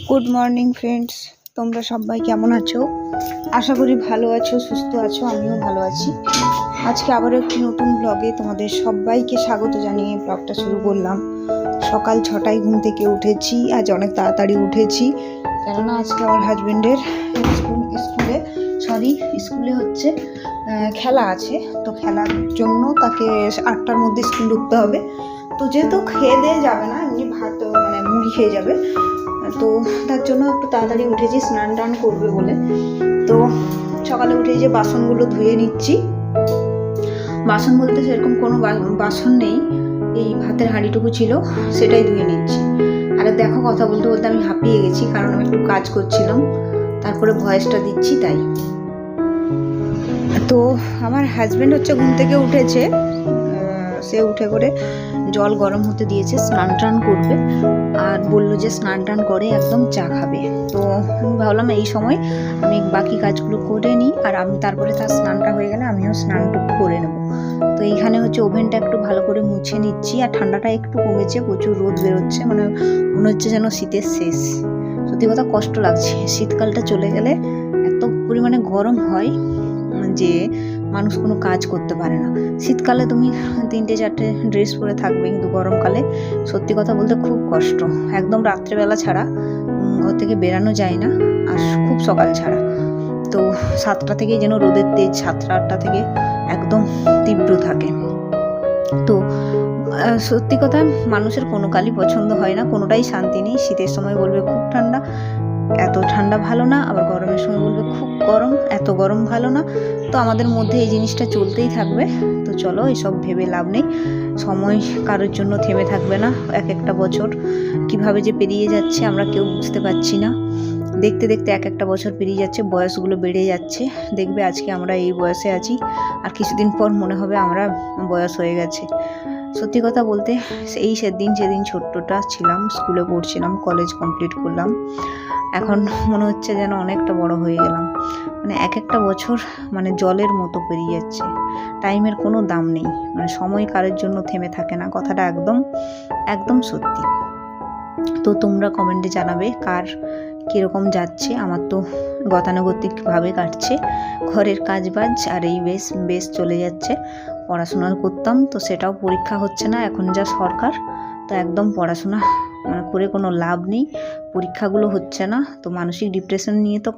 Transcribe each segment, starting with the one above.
Good morning friends, তোমরা সবাই কেমন আছো? আশা করি ভালো আছো, সুস্থ আছো। আমিও ভালো আছি। আজকে আবারও একটি নতুন ব্লগে তোমাদের সবাইকে স্বাগত জানিয়ে ব্লগটা শুরু করলাম। সকাল 6টায় ঘুম থেকে উঠেছি। আজ অনেক তাড়াতাড়ি উঠেছি, কেননা আজকে আমার হাজব্যান্ডের স্কুলে হচ্ছে খেলা আছে। তো খেলার জন্য তাকে 8টার মধ্যে স্কুল ঢুকতে হবে। তো যেহেতু খেয়ে দিয়ে যাবে না, এমনি ভাত মুড়ি খেয়ে যাবে, তো তার জন্য একটু তাড়াতাড়ি উঠেছি স্নান টান করবে বলে। তো সকালে উঠে যে বাসনগুলো ধুয়ে নিচ্ছি। বাসন বলতে সেরকম কোনো বাসন নেই, এই ভাতের হাঁড়িটুকু ছিল, সেটাই ধুয়ে নিচ্ছি। আর দেখো, কথা বলতে বলতে আমি হাঁপিয়ে গেছি, কারণ আমি একটু কাজ করছিলাম, তারপরে ভয়েসটা দিচ্ছি তাই। তো আমার হাজব্যান্ড হচ্ছে ঘুম থেকে উঠেছে, সে উঠে করে জল গরম হতে দিয়েছে, স্নান টান করবে, আর বললো যে স্নান টান করে একদম চা খাবে। তো আমি ভাবলাম এই সময় আমি বাকি কাজগুলো করে নিই, আর আমি তারপরে তার স্নানটা হয়ে গেলে আমিও স্নানটুকু করে নেব। তো এইখানে হচ্ছে ওভেনটা একটু ভালো করে মুছে নিচ্ছি, আর ঠান্ডাটা একটু কমেছে, প্রচুর রোদ বেরোচ্ছে, মনে হচ্ছে যেন শীতের শেষ। সত্যি কথা কষ্ট লাগছে, শীতকালটা চলে গেলে এত পরিমাণে গরম হয় যে মানুষ কোনো কাজ করতে পারে না। শীতকালে তুমি 3-4টে ড্রেস পরে থাকবে, কিন্তু গরমকালে সত্যি কথা বলতে খুব কষ্ট। একদম রাত্রেবেলা ছাড়া ঘর থেকে বেরানো যায় না, আর খুব সকাল ছাড়া। তো 7টা থেকেই যেন রোদের তেজ 7টা-8টা থেকে একদম তীব্র থাকে। তো সত্যি কথা মানুষের কোনো কালই পছন্দ হয় না, কোনোটাই শান্তি নেই। শীতের সময় বলবে খুব ঠান্ডা, এত ঠান্ডা ভালো না, আবার গরমের সময় বলবে খুব গরম, এত গরম ভালো না। তো আমাদের মধ্যে এই জিনিসটা চলতেই থাকবে। তো চলো, এসব ভেবে লাভ নেই, সময় কারোর জন্য থেমে থাকবে না। এক একটা বছর কিভাবে যে পেরিয়ে যাচ্ছে আমরা কেউ বুঝতে পারছি না। দেখতে দেখতে এক একটা বছর পেরিয়ে যাচ্ছে, বয়সগুলো বেড়ে যাচ্ছে। দেখবে আজকে আমরা এই বয়সে আছি, আর কিছুদিন পর মনে হবে আমরা বয়স হয়ে গেছে। সত্যি কথা বলতে এই সেদিন যেদিন ছোট্টটা ছিলাম, স্কুলে পড়ছিলাম, কলেজ কমপ্লিট করলাম, এখন মনে হচ্ছে যেন অনেকটা বড় হয়ে গেলাম। এক একটা বছর জলের মতো পেরিয়ে যাচ্ছে, টাইমের কোনো দাম নেই। সময় কারোর জন্য থেমে থাকে না, কথাটা একদম একদম সত্যি। তো তোমরা কমেন্টে জানাবে কার কীরকম যাচ্ছে। আমার তো গতানুগতিকভাবে কাটছে, ঘরের কাজ বাজ, আর এই বেশ চলে যাচ্ছে। পড়াশোনা করতাম, তো সেটাও পরীক্ষা হচ্ছে না এখন যা সরকার, তো একদম পড়াশোনা করে কোনো লাভ নেই, পরীক্ষাগুলো হচ্ছে না। তো মানসিক ডিপ্রেশন নিয়ে তো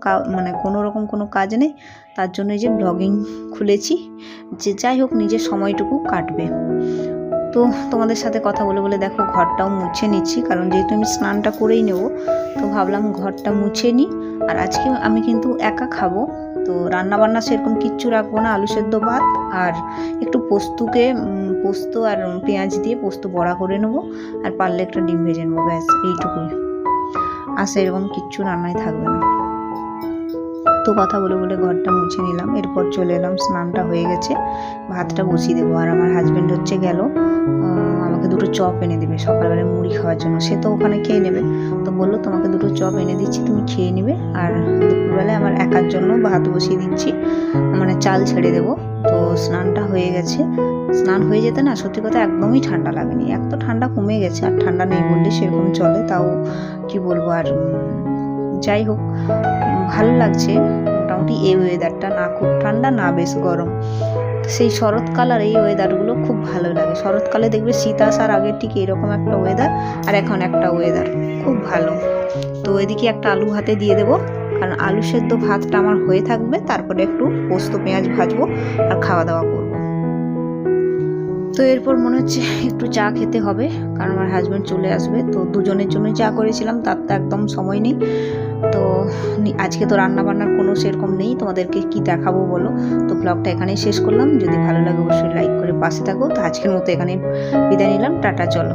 কোনো রকম কোনো কাজ নেই, তার জন্য যে ব্লগিং খুলেছি, যে যাই হোক নিজের সময়টুকু কাটবে। তো তোমাদের সাথে কথা বলে বলে দেখো ঘরটাও মুছে নিচ্ছি, কারণ যেহেতু আমি স্নানটা করেই নেব, তো ভাবলাম ঘরটা মুছে নিই। আর আজকে আমি কিন্তু একা খাবো, তো রান্নাবান্না সেরকম কিচ্ছু রাখবো না, আলু সেদ্ধ ভাত আর একটু পোস্ত আর পেঁয়াজ দিয়ে পোস্ত বড়া করে নেবো, আর পারলে একটা ডিম ভেজে নেবো, ব্যাস এইটুকুই। আর সেরকম কিচ্ছু রান্নায় থাকবে না। তো কথা বলে বলে ঘরটা মুছে নিলাম, এরপর চলে এলাম, স্নানটা হয়ে গেছে, ভাতটা বসিয়ে দেবো। আর আমার হাজব্যান্ড হচ্ছে গেল আমাকে 2টো চপ এনে দেবে সকালবেলা মুড়ি খাওয়ার জন্য, সে তো ওখানে খেয়ে নেবে। তো বললো তোমাকে 2টো চপ এনে দিচ্ছি, তুমি খেয়ে নেবে। আর দুপুরবেলায় আমার একার জন্য ভাত বসিয়ে দিচ্ছি, চাল ছেড়ে দেবো। তো স্নানটা হয়ে গেছে, স্নান হয়ে যেতে না সত্যি কথা একদমই ঠান্ডা লাগেনি। এক তো ঠান্ডা কমে গেছে, আর ঠান্ডা নেই বললে সেরকম চলে, তাও কি বলবো। আর যাই হোক ভালো লাগছে মোটামুটি এই ওয়েদারটা, না খুব ঠান্ডা না বেশ গরম। সেই শরৎকাল আর এই ওয়েদারগুলো খুব ভালো লাগে। শরৎকালে দেখবে শীত আসার আগে ঠিক এরকম একটা ওয়েদার, আর এখন একটা ওয়েদার খুব ভালো। তো এদিকে একটা আলু ভাতে দিয়ে দেবো, কারণ আলু সেদ্ধ ভাতটা আমার হয়ে থাকবে, তারপরে একটু পোস্ত পেঁয়াজ ভাজবো আর খাওয়া দাওয়া করবো। তো এরপর মনে হচ্ছে একটু চা খেতে হবে, কারণ আমার হাজব্যান্ড চলে আসবে। তো দুজনের জন্য চা করেছিলাম, তার তো একদম সময় নেই। তো আজকে তো রান্না বান্নার কোনো সেরকম নেই, তোমাদেরকে কি দেখাবো বলো। তো ব্লগটা এখানেই শেষ করলাম, যদি ভালো লাগে অবশ্যই লাইক করে পাশে থাকো। তো আজকের মতো এখানে বিদায় নিলাম, টাটা, চলো।